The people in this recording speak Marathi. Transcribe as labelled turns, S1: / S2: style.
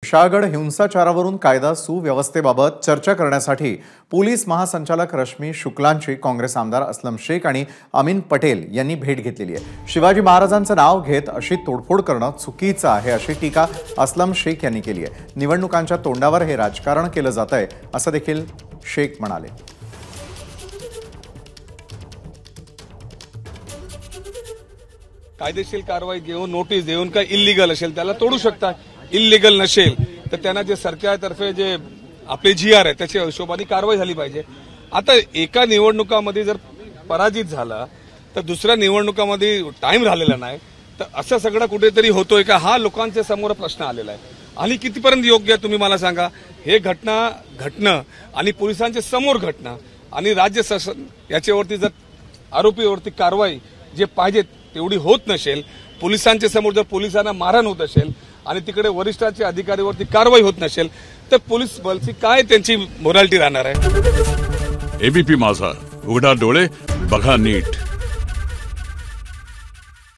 S1: शहागड हिंसाचारावरून कायदा सुव्यवस्थेबाबत चर्चा करण्यासाठी पोलीस महासंचालक रश्मी शुक्लांची काँग्रेस आमदार असलम शेख आणि अमीन पटेल यांनी भेट घेतलेली आहे। शिवाजी महाराजांचं नाव घेत अशी तोडफोड करणं चुकीचं आहे अशी टीका असलम शेख यांनी केली आहे। निवडणुकांच्या तोंडावर हे राजकारण केलं जातंय असं देखील शेख म्हणाले।
S2: कायदेशीर कारवाई घेऊन नोटीस देऊन काय इल्लीगल असेल त्याला तोडू शकता, इल्लीगल नसेल तर त्यांना जे सरकारतर्फे जे आपले GR आहे त्याच्या हिशोबाने कारवाई झाली पाहिजे। आता एका निवडणुकामध्ये जर पराजित झाला तर दुसऱ्या निवडणुकामध्ये टाइम राहिलेला नाही तर असं सगळं कुठेतरी होतोय का, हा लोकांच्या समोर प्रश्न आलेला आहे। आणि कितीपर्यंत योग्य आहे तुम्ही मला सांगा। हे घटना आणि पोलिसांच्या समोर घटना आणि राज्य शासन याच्यावरती जर आरोपीवरती कारवाई जे पाहिजे तेवढी होत नसेल, पोलिसांच्या समोर जर पोलिसांना मारहाण होत असेल आणि तिकडे वरिष्ठांच्या अधिकाऱ्यावरती कारवाई होत नसेल तर पोलीस बलची काय त्यांची मोरालिटी राहणार आहे।
S3: ABP माझा, उघडा डोळे बघा नीट।